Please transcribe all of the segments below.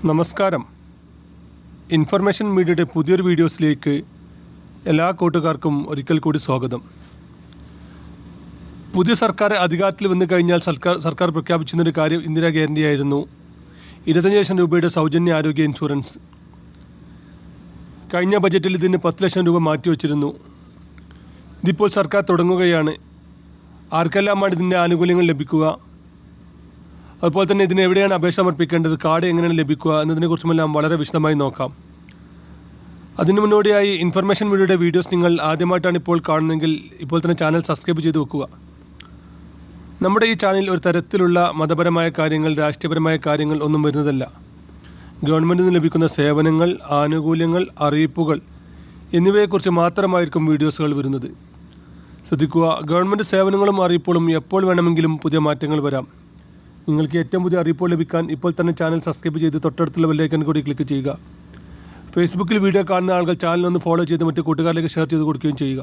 നമസ്കാരം. ഇൻഫർമേഷൻ മീഡിയയുടെ പുതിയൊരു വീഡിയോസിലേക്ക് എല്ലാ കൂട്ടുകാർക്കും ഒരിക്കൽ കൂടി സ്വാഗതം. പുതിയ സർക്കാർ അധികാരത്തിൽ വന്നു കഴിഞ്ഞാൽ സർക്കാർ പ്രഖ്യാപിച്ചിരുന്നൊരു കാര്യം ഇന്ദിരാ ഗ്യാരണ്ടി ആയിരുന്നു. 25 ലക്ഷം രൂപയുടെ സൗജന്യ ആരോഗ്യ ഇൻഷുറൻസ്. കഴിഞ്ഞ ബജറ്റിൽ ഇതിന് 10 ലക്ഷം രൂപ മാറ്റിവെച്ചിരുന്നു. ഇതിപ്പോൾ സർക്കാർ തുടങ്ങുകയാണ്. ആർക്കെല്ലാമാണ് ഇതിൻ്റെ ആനുകൂല്യങ്ങൾ ലഭിക്കുക, അതുപോലെ തന്നെ ഇതിന് എവിടെയാണ് അപേക്ഷ സമർപ്പിക്കേണ്ടത്, കാർഡ് എങ്ങനെയാണ് ലഭിക്കുക എന്നതിനെക്കുറിച്ചുമെല്ലാം വളരെ വിശദമായി നോക്കാം. അതിനു മുന്നോടിയായി ഇൻഫർമേഷൻ മീഡിയയുടെ വീഡിയോസ് നിങ്ങൾ ആദ്യമായിട്ടാണ് ഇപ്പോൾ കാണുന്നതെങ്കിൽ ഇപ്പോൾ തന്നെ ചാനൽ സബ്സ്ക്രൈബ് ചെയ്ത് വെക്കുക. നമ്മുടെ ഈ ചാനലിൽ ഒരു തരത്തിലുള്ള മതപരമായ കാര്യങ്ങൾ, രാഷ്ട്രീയപരമായ കാര്യങ്ങൾ ഒന്നും വരുന്നതല്ല. ഗവൺമെൻറ്റിൽ നിന്ന് ലഭിക്കുന്ന സേവനങ്ങൾ, ആനുകൂല്യങ്ങൾ, അറിയിപ്പുകൾ എന്നിവയെക്കുറിച്ച് മാത്രമായിരിക്കും വീഡിയോസുകൾ വരുന്നത്. ശ്രദ്ധിക്കുക, ഗവൺമെൻറ് സേവനങ്ങളും അറിയിപ്പുകളും എപ്പോൾ വേണമെങ്കിലും പുതിയ മാറ്റങ്ങൾ വരാം. നിങ്ങൾക്ക് ഏറ്റവും പുതിയ അറിയിപ്പോൾ ലഭിക്കാൻ ഇപ്പോൾ തന്നെ ചാനൽ സബ്സ്ക്രൈബ് ചെയ്ത് തൊട്ടടുത്തുള്ള ബെല്ലൈക്കൺ കൂടി ക്ലിക്ക് ചെയ്യുക. ഫേസ്ബുക്കിൽ വീഡിയോ കാണുന്ന ആളുകൾ ചാനലൊന്ന് ഫോളോ ചെയ്ത് മറ്റ് കൂട്ടുകാരിലേക്ക് ഷെയർ ചെയ്ത് കൊടുക്കുകയും ചെയ്യുക.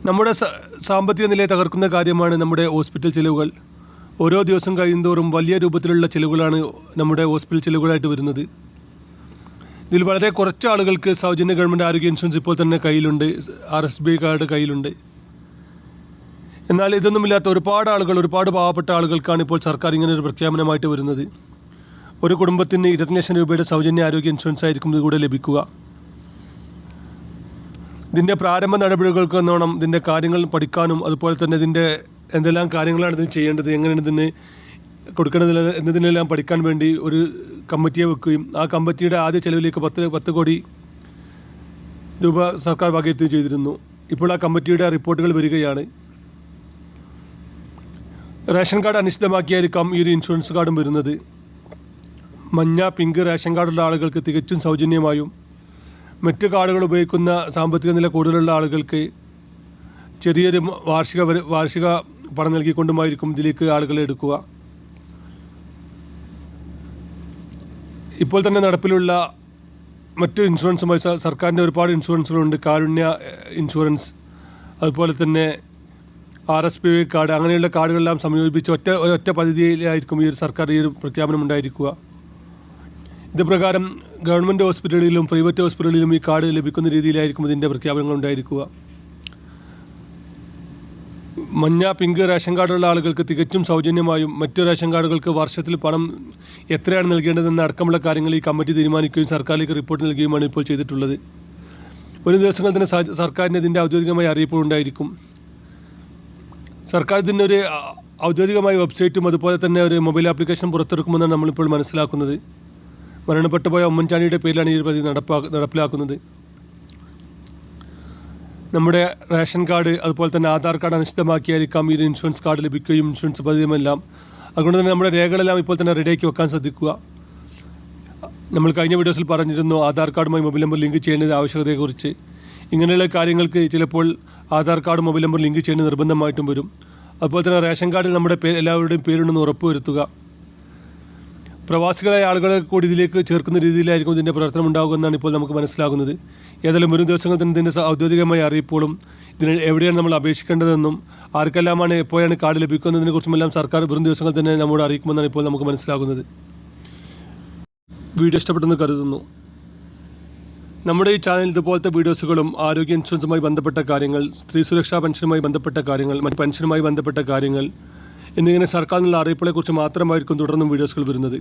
നമ്മുടെ സാമ്പത്തിക നിലയെ തകർക്കുന്ന കാര്യമാണ് നമ്മുടെ ഹോസ്പിറ്റൽ ചിലവുകൾ. ഓരോ ദിവസം കഴിയുന്തോറും വലിയ രൂപത്തിലുള്ള ചിലവുകളാണ് നമ്മുടെ ഹോസ്പിറ്റൽ ചിലവുകളായിട്ട് വരുന്നത്. ഇതിൽ വളരെ കുറച്ച് ആളുകൾക്ക് സൗജന്യ ഗവൺമെൻറ് ആരോഗ്യ ഇൻഷുറൻസ് ഇപ്പോൾ തന്നെ കയ്യിലുണ്ട്, RSBI കാർഡ് കയ്യിലുണ്ട്. എന്നാൽ ഇതൊന്നുമില്ലാത്ത ഒരുപാട് പാവപ്പെട്ട ആളുകൾക്കാണ് ഇപ്പോൾ സർക്കാർ ഇങ്ങനെ ഒരു പ്രഖ്യാപനമായിട്ട് വരുന്നത്. ഒരു കുടുംബത്തിന് 25 ലക്ഷം രൂപയുടെ സൗജന്യ ആരോഗ്യ ഇൻഷുറൻസ് ആയിരിക്കും ഇത് കൂടെ ലഭിക്കുക. ഇതിൻ്റെ പ്രാരംഭ നടപടികൾക്ക് എന്നോണം ഇതിൻ്റെ കാര്യങ്ങൾ പഠിക്കാനും അതുപോലെ തന്നെ ഇതിൻ്റെ എന്തെല്ലാം കാര്യങ്ങളാണ് ഇതിന് ചെയ്യേണ്ടത്, എങ്ങനെയാണ് ഇതിന് കൊടുക്കേണ്ടത് എന്നതിനെല്ലാം പഠിക്കാൻ വേണ്ടി ഒരു കമ്മിറ്റിയെ വെക്കുകയും ആ കമ്മിറ്റിയുടെ ആദ്യ ചെലവിലേക്ക് 10 കോടി രൂപ സർക്കാർ വകയിരുത്തുകയും ചെയ്തിരുന്നു. ഇപ്പോൾ ആ കമ്മിറ്റിയുടെ റിപ്പോർട്ടുകൾ വരികയാണ്. റേഷൻ കാർഡ് അനിശ്ചിതമാക്കിയായിരിക്കാം ഈ ഒരു ഇൻഷുറൻസ് കാർഡും വരുന്നത്. മഞ്ഞ, പിങ്ക് റേഷൻ കാർഡുള്ള ആളുകൾക്ക് തികച്ചും സൗജന്യമായും മറ്റ് കാർഡുകൾ ഉപയോഗിക്കുന്ന സാമ്പത്തിക നില കൂടുതലുള്ള ആളുകൾക്ക് ചെറിയൊരു വാർഷിക പണം നൽകിക്കൊണ്ടുമായിരിക്കും ഇതിലേക്ക് ആളുകളെ എടുക്കുക. ഇപ്പോൾ തന്നെ നടപ്പിലുള്ള മറ്റ് ഇൻഷുറൻസുമായി സർക്കാരിൻ്റെ ഒരുപാട് ഇൻഷുറൻസുകളുണ്ട്. കാരുണ്യ ഇൻഷുറൻസ്, അതുപോലെ തന്നെ RSBI കാർഡ്, അങ്ങനെയുള്ള കാർഡുകളെല്ലാം സംയോജിപ്പിച്ച് ഒറ്റ പദ്ധതിയിലായിരിക്കും ഈ ഒരു സർക്കാർ ഈ ഒരു പ്രഖ്യാപനം ഉണ്ടായിരിക്കുക. ഇത് പ്രകാരം ഗവൺമെൻറ് ഹോസ്പിറ്റലുകളിലും പ്രൈവറ്റ് ഹോസ്പിറ്റലുകളിലും ഈ കാർഡ് ലഭിക്കുന്ന രീതിയിലായിരിക്കും ഇതിൻ്റെ പ്രഖ്യാപനങ്ങൾ ഉണ്ടായിരിക്കുക. മഞ്ഞ, പിങ്ക് റേഷൻ കാർഡുള്ള ആളുകൾക്ക് തികച്ചും സൗജന്യമായും മറ്റു റേഷൻ കാർഡുകൾക്ക് വർഷത്തിൽ പണം എത്രയാണ് നൽകേണ്ടതെന്ന് അടക്കമുള്ള കാര്യങ്ങൾ ഈ കമ്മിറ്റി തീരുമാനിക്കുകയും സർക്കാരിലേക്ക് റിപ്പോർട്ട് നൽകുകയുമാണ് ഇപ്പോൾ ചെയ്തിട്ടുള്ളത്. ഒരു ദിവസങ്ങൾ തന്നെ സർക്കാരിന് ഇതിൻ്റെ ഔദ്യോഗികമായ അറിയിപ്പുണ്ടായിരിക്കും. സർക്കാർ ഇതിനൊരു ഔദ്യോഗികമായ വെബ്സൈറ്റും അതുപോലെ തന്നെ ഒരു മൊബൈൽ ആപ്ലിക്കേഷൻ പുറത്തിറക്കുമെന്നാണ് നമ്മളിപ്പോൾ മനസ്സിലാക്കുന്നത്. മരണപ്പെട്ടു പോയ ഉമ്മൻചാണ്ടിയുടെ പേരിലാണ് ഈ ഒരു പദ്ധതി നടപ്പിലാക്കുന്നത്. നമ്മുടെ റേഷൻ കാർഡ് അതുപോലെ തന്നെ ആധാർ കാർഡ് അനിശ്ചിതമാക്കിയായിരിക്കാം ഈ ഒരു ഇൻഷുറൻസ് കാർഡ് ലഭിക്കുകയും ഇൻഷുറൻസ് പദ്ധതിയുമെല്ലാം. അതുകൊണ്ട് തന്നെ നമ്മുടെ രേഖകളെല്ലാം ഇപ്പോൾ തന്നെ റെഡിയാക്കി വെക്കാൻ ശ്രദ്ധിക്കുക. നമ്മൾ കഴിഞ്ഞ വീഡിയോസിൽ പറഞ്ഞിരുന്നു ആധാർ കാർഡുമായി മൊബൈൽ നമ്പർ ലിങ്ക് ചെയ്യേണ്ടത് ആവശ്യകതയെക്കുറിച്ച്. ഇങ്ങനെയുള്ള കാര്യങ്ങൾക്ക് ചിലപ്പോൾ Aadhaar card mobile number link ചെയ്യേണ്ടത് നിർബന്ധമായിട്ടും വരും. അതുപോലെ തന്നെ റേഷൻ കാർഡിൽ നമ്മുടെ എല്ലാവരുടെയും പേരുണ്ടെന്ന് ഉറപ്പുവരുത്തുക. പ്രവാസികളായ ആളുകളെ കൂടി ഇതിലേക്ക് ചേർക്കുന്ന രീതിയിലായിരിക്കും ഇതിൻ്റെ പ്രവർത്തനം ഉണ്ടാകുമെന്നാണ് ഇപ്പോൾ നമുക്ക് മനസ്സിലാകുന്നത്. ഏതായാലും വരും ദിവസങ്ങൾ തന്നെ ഇതിൻ്റെ ഔദ്യോഗികമായ അറിയിപ്പുകളും ഇതിന് എവിടെയാണ് നമ്മൾ അപേക്ഷിക്കേണ്ടതെന്നും ആർക്കെല്ലാമാണ് എപ്പോഴാണ് കാർഡ് ലഭിക്കുന്നതിനെക്കുറിച്ചുമെല്ലാം സർക്കാർ വരും ദിവസങ്ങൾ തന്നെ നമ്മോട് അറിയിക്കുമെന്നാണ് ഇപ്പോൾ നമുക്ക് മനസ്സിലാകുന്നത്. വീഡിയോ ഇഷ്ടപ്പെട്ടെന്ന് കരുതുന്നു. നമ്മുടെ ഈ ചാനൽ ഇതുപോലത്തെ വീഡിയോസുകളും ആരോഗ്യ ഇൻഷുറൻസുമായി ബന്ധപ്പെട്ട കാര്യങ്ങൾ, സ്ത്രീ സുരക്ഷാ പെൻഷനുമായി ബന്ധപ്പെട്ട കാര്യങ്ങൾ, മറ്റ് പെൻഷനുമായി ബന്ധപ്പെട്ട കാര്യങ്ങൾ എന്നിങ്ങനെ സർക്കാരിനുള്ള അറിയിപ്പുകളെക്കുറിച്ച് മാത്രമായിരിക്കും തുടർന്നും വീഡിയോസുകൾ വരുന്നത്.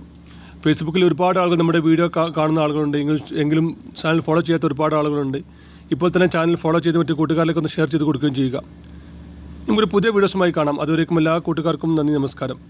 ഫേസ്ബുക്കിൽ ഒരുപാട് ആളുകൾ നമ്മുടെ വീഡിയോ കാണുന്ന ആളുകളുണ്ട്, എങ്കിലും ചാനൽ ഫോളോ ചെയ്യാത്ത ഒരുപാട് ആളുകളുണ്ട്. ഇപ്പോൾ തന്നെ ചാനൽ ഫോളോ ചെയ്ത് മറ്റ് കൂട്ടുകാരിലേക്ക് ഒന്ന് ഷെയർ ചെയ്ത് കൊടുക്കുകയും ചെയ്യുക. നമുക്കൊരു പുതിയ വീഡിയോസുമായി കാണാം. അതുവരേക്കും എല്ലാ കൂട്ടുകാർക്കും നന്ദി, നമസ്കാരം.